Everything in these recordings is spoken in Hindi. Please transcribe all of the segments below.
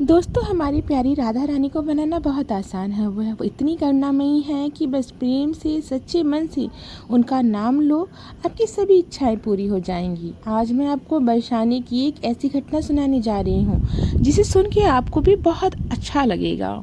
दोस्तों, हमारी प्यारी राधा रानी को बनाना बहुत आसान है। वह इतनी करुणामयी है कि बस प्रेम से, सच्चे मन से उनका नाम लो, आपकी सभी इच्छाएं पूरी हो जाएंगी। आज मैं आपको बरसाने की एक ऐसी घटना सुनाने जा रही हूँ जिसे सुन के आपको भी बहुत अच्छा लगेगा।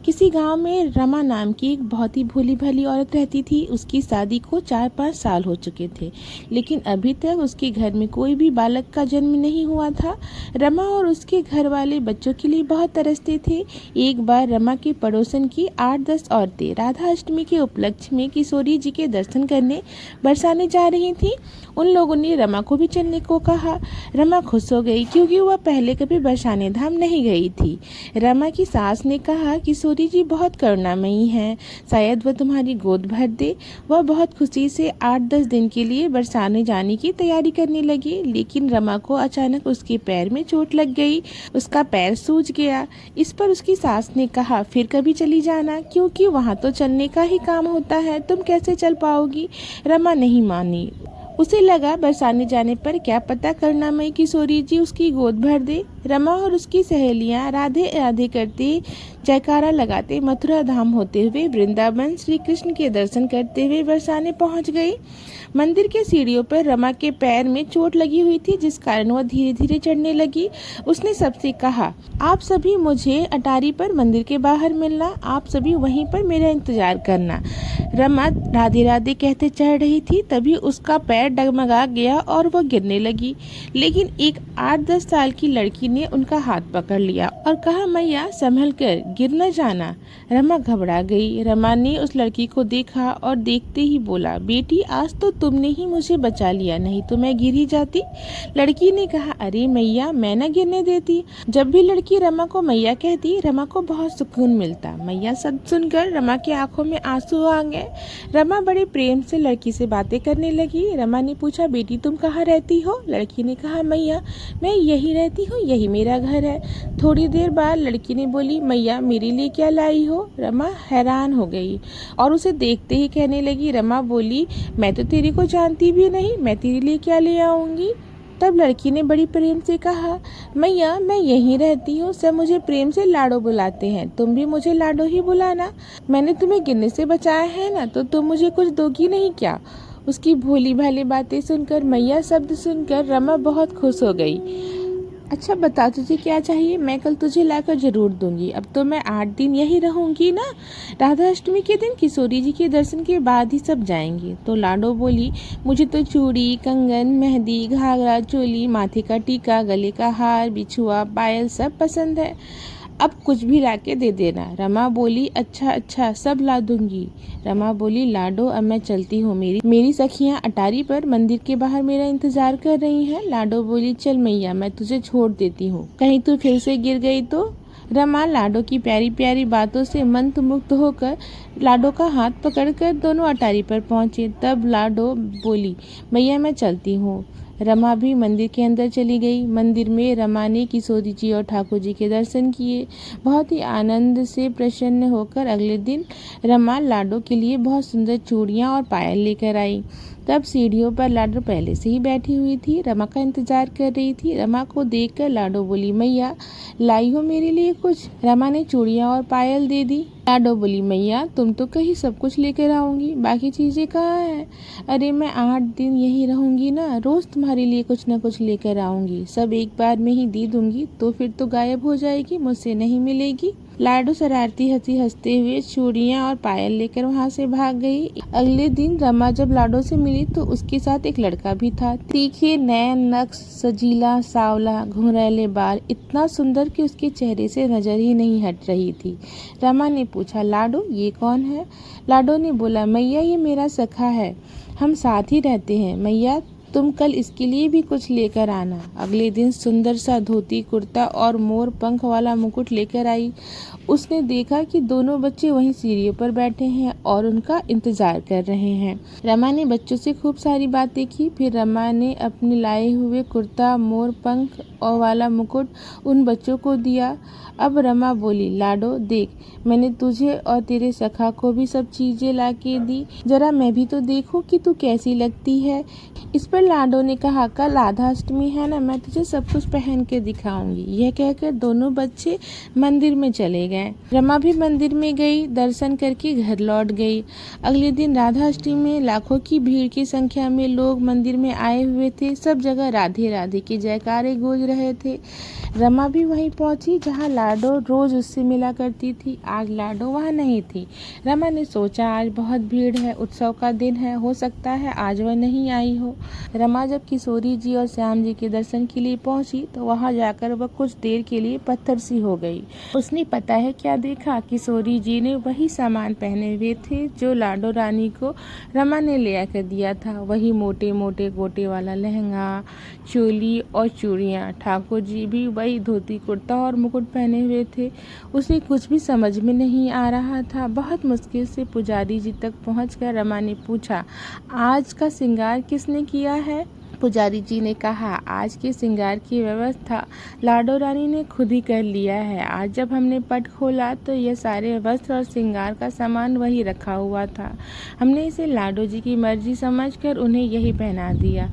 किसी गांव में रमा नाम की एक बहुत ही भोली भाली औरत रहती थी। उसकी शादी को 4-5 साल हो चुके थे, लेकिन अभी तक उसके घर में कोई भी बालक का जन्म नहीं हुआ था। रमा और उसके घर वाले बच्चों के लिए बहुत तरसते थे। एक बार रमा के पड़ोसन की 8-10 औरतें राधा अष्टमी के उपलक्ष्य में किशोरी जी के दर्शन करने बरसाने जा रही थीं। उन लोगों ने रमा को भी चलने को कहा। रमा खुश हो गई क्योंकि वह पहले कभी बरसाने धाम नहीं गई थी। रमा की सास ने कहा, किशोरी जी बहुत करुणामयी हैं, शायद वह तुम्हारी गोद भर दे। वह बहुत खुशी से 8-10 दिन के लिए बरसाने जाने की तैयारी करने लगी, लेकिन रमा को अचानक उसके पैर में चोट लग गई। उसका पैर सूज गया। इस पर उसकी सास ने कहा, फिर कभी चली जाना, क्योंकि वहाँ तो चलने का ही काम होता है, तुम कैसे चल पाओगी। रमा नहीं मानी। उसे लगा बरसाने जाने पर क्या पता करुणामयी किशोरी जी उसकी गोद भर दे। रमा और उसकी सहेलियां राधे राधे करते, जयकारा लगाते मथुरा धाम होते हुए वृंदावन श्री कृष्ण के दर्शन करते हुए बरसाने पहुंच गई। मंदिर के सीढ़ियों पर रमा के पैर में चोट लगी हुई थी, जिस कारण वह धीरे धीरे चढ़ने लगी। उसने सबसे कहा, आप सभी मुझे अटारी पर मंदिर के बाहर मिलना, आप सभी वहीं पर मेरा इंतजार करना। रमा राधे राधे कहते चढ़ रही थी, तभी उसका पैर डगमगा गया और वह गिरने लगी। लेकिन एक 8-10 साल की लड़की ने उनका हाथ पकड़ लिया और कहा, मैया संभल कर, गिर न जाना। रमा घबरा गई। रमा ने उस लड़की को देखा और देखते ही बोला, बेटी आज तो तुमने ही मुझे बचा लिया, नहीं तो मैं गिर ही जाती। लड़की ने कहा, अरे मैया मैं न गिरने देती। जब भी लड़की रमा को मैया कहती, रमा को बहुत सुकून मिलता। मैया सब सुनकर रमा की आंखों में आंसू आ गए। रमा बड़े प्रेम से लड़की से बातें करने लगी। रमा ने पूछा, बेटी तुम कहाँ रहती हो। लड़की ने कहा, मैया मैं यही रहती हूँ, यही मेरा घर है। थोड़ी देर बाद लड़की ने बोली, मैया मेरे लिए क्या लाई हो। रमा हैरान हो गई और उसे देखते ही कहने लगी, रमा बोली, मैं तो तेरे को जानती भी नहीं, मैं तेरे लिए क्या ले आऊंगी। तब लड़की ने बड़ी प्रेम से कहा, मैया मैं यहीं रहती हूँ, सब मुझे प्रेम से लाडो बुलाते हैं, तुम भी मुझे लाडो ही बुलाना। मैंने तुम्हें गिरने से बचाया है ना, तो तुम मुझे कुछ दोगी नहीं क्या। उसकी भोली भाली बातें सुनकर, मैया शब्द सुनकर रमा बहुत खुश हो गई। अच्छा बता, तुझे क्या चाहिए, मैं कल तुझे लाकर जरूर दूंगी। अब तो मैं 8 दिन यही रहूंगी ना। राधा अष्टमी के दिन किशोरी जी के दर्शन के बाद ही सब जाएंगे। तो लाडो बोली, मुझे तो चूड़ी, कंगन, मेहंदी, घाघरा, चोली, माथे का टीका, गले का हार, बिछुआ, पायल सब पसंद है। अब कुछ भी लाके दे देना। रमा बोली, अच्छा अच्छा सब ला दूंगी। रमा बोली, लाडो अब मैं चलती हूँ, मेरी सखियाँ अटारी पर मंदिर के बाहर मेरा इंतजार कर रही हैं। लाडो बोली, चल मैया मैं तुझे छोड़ देती हूँ, कहीं तू फिर से गिर गई तो। रमा लाडो की प्यारी प्यारी बातों से मंत्रमुग्ध होकर लाडो का हाथ पकड़कर दोनों अटारी पर पहुंचे। तब लाडो बोली, मैया मैं चलती हूँ। रमा भी मंदिर के अंदर चली गई। मंदिर में रमा ने किशोरी जी और ठाकुर जी के दर्शन किए। बहुत ही आनंद से प्रसन्न होकर अगले दिन रमा लाडो के लिए बहुत सुंदर चूड़ियाँ और पायल लेकर आई। तब सीढ़ियों पर लाडो पहले से ही बैठी हुई थी, रमा का इंतजार कर रही थी। रमा को देखकर लाडो बोली, मैया लाई हो मेरे लिए कुछ। रमा ने चूड़ियाँ और पायल दे दी। लाडो बोली, मैया तुम तो कहीं सब कुछ लेकर आऊंगी, बाकी चीजें कहाँ हैं। अरे मैं 8 दिन यही रहूंगी ना, रोज तुम्हारे लिए कुछ न कुछ लेकर आऊंगी, सब एक बार में ही दे दूंगी तो फिर तो गायब हो जाएगी, मुझसे नहीं मिलेगी। लाडो शरारती हंसी हंसते हुए चूड़ियाँ और पायल लेकर वहाँ से भाग गई। अगले दिन रमा जब लाडो से मिली तो उसके साथ एक लड़का भी था। तीखे नैन, नक्श, सजीला, सावला, घुंघरैले बाल, इतना सुंदर कि उसके चेहरे से नजर ही नहीं हट रही थी। रमा ने पूछा, लाडो ये कौन है। लाडो ने बोला, मैया ये मेरा सखा है, हम साथ ही रहते हैं। मैया तुम कल इसके लिए भी कुछ लेकर आना। अगले दिन सुंदर सा धोती, कुर्ता और मोर पंख वाला मुकुट लेकर आई। उसने देखा कि दोनों बच्चे वहीं सीढ़ियों पर बैठे हैं और उनका इंतजार कर रहे हैं। रमा ने बच्चों से खूब सारी बातें की। फिर रमा ने अपने लाए हुए कुर्ता, मोर पंख और वाला मुकुट उन बच्चों को दिया। अब रमा बोली, लाडो देख, मैंने तुझे और तेरे सखा को भी सब चीजें ला के दी, जरा मैं भी तो देखूं कि तू कैसी लगती है। इस पर पर लाडो ने कहा, कल राधा अष्टमी है ना, मैं तुझे सब कुछ पहन के दिखाऊंगी। यह कहकर दोनों बच्चे मंदिर में चले गए। रमा भी मंदिर में गई, दर्शन करके घर लौट गई। अगले दिन राधा अष्टमी में लाखों की भीड़ की संख्या में लोग मंदिर में आए हुए थे। सब जगह राधे राधे के जयकारे गूंज रहे थे। रमा भी वहीं पहुंची जहां लाडो रोज उससे मिला करती थी। आज लाडो वहां नहीं थी। रमा ने सोचा, आज बहुत भीड़ है, उत्सव का दिन है, हो सकता है आज वह नहीं आई हो। रमा जब किशोरी जी और श्याम जी के दर्शन के लिए पहुंची तो वहां जाकर वह कुछ देर के लिए पत्थर सी हो गई। उसने पता है क्या देखा? किशोरी जी ने वही सामान पहने हुए थे जो लाडो रानी को रमा ने ले आकर दिया था। वही मोटे मोटे गोटे वाला लहंगा, चोली और चूड़ियाँ। ठाकुर जी भी वही धोती कुर्ता और मुकुट पहने हुए थे। उसे कुछ भी समझ में नहीं आ रहा था। बहुत मुश्किल से पुजारी जी तक पहुंचकर रमा ने पूछा, आज का श्रृंगार किसने किया है? पुजारी जी ने कहा, आज के श्रृंगार की व्यवस्था लाडो रानी ने खुद ही कर लिया है। आज जब हमने पट खोला तो यह सारे वस्त्र और श्रृंगार का सामान वही रखा हुआ था। हमने इसे लाडो जी की मर्जी समझकर उन्हें यही पहना दिया।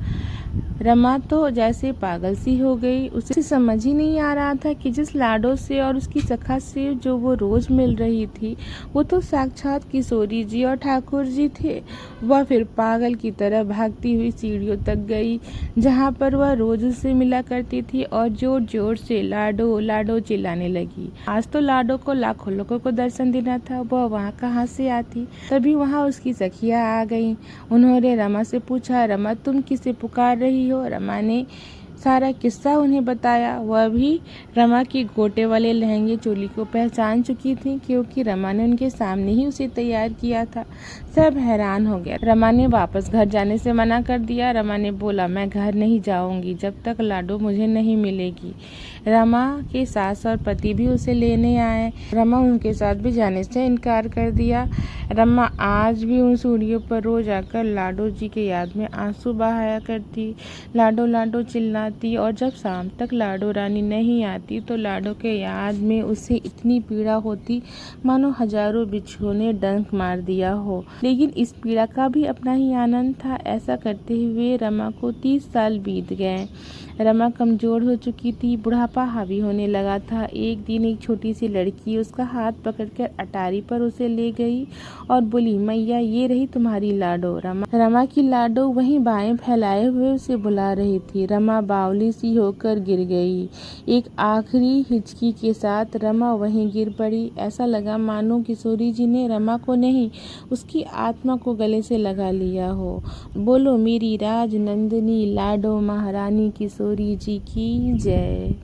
रमा तो जैसे पागल सी हो गई। उसे समझ ही नहीं आ रहा था कि जिस लाडो से और उसकी सखा से जो वो रोज मिल रही थी, वो तो साक्षात किशोरी जी और ठाकुर जी थे। वह फिर पागल की तरह भागती हुई सीढ़ियों तक गई जहाँ पर वह रोज उससे मिला करती थी और जोर जोर से लाडो लाडो चिल्लाने लगी। आज तो लाडो को लाखों लोगों को दर्शन देना था, वह वहाँ कहाँ से आती? तभी वहाँ उसकी सखियाँ आ गईं। उन्होंने रमा से पूछा, रमा तुम किसे पुकार रही हो? रमा ने सारा किस्सा उन्हें बताया। वह भी रमा की गोटे वाले लहंगे चोली को पहचान चुकी थी क्योंकि रमा ने उनके सामने ही उसे तैयार किया था। सब हैरान हो गया। रमा ने वापस घर जाने से मना कर दिया। रमा ने बोला, मैं घर नहीं जाऊंगी जब तक लाडो मुझे नहीं मिलेगी। रमा के सास और पति भी उसे लेने आए। रमा उनके साथ भी जाने से इनकार कर दिया। रमा आज भी उन सीढ़ियों पर रोज आकर लाडो जी के याद में आंसू बहाया करती, लाडो लाडो चिल्लाती, और जब शाम तक लाडो रानी नहीं आती तो लाडो के याद में उसे इतनी पीड़ा होती मानो हजारों बिच्छुओं ने डंक मार दिया हो। लेकिन इस पीड़ा का भी अपना ही आनंद था। ऐसा करते हुए रमा को 30 साल बीत गए। रमा कमजोर हो चुकी थी, बुढ़ापा हावी होने लगा था। एक दिन एक छोटी सी लड़की उसका हाथ पकड़कर अटारी पर उसे ले गई और बोली, मैया ये रही तुम्हारी लाडो। रमा की लाडो वहीं बाहें फैलाए हुए उसे बुला रही थी। रमा बावली सी होकर गिर गई। एक आखिरी हिचकी के साथ रमा वहीं गिर पड़ी। ऐसा लगा मानो किशोरी जी ने रमा को नहीं, उसकी आत्मा को गले से लगा लिया हो। बोलो मेरी राजनंदिनी लाडो महारानी किशोरी जी की जय।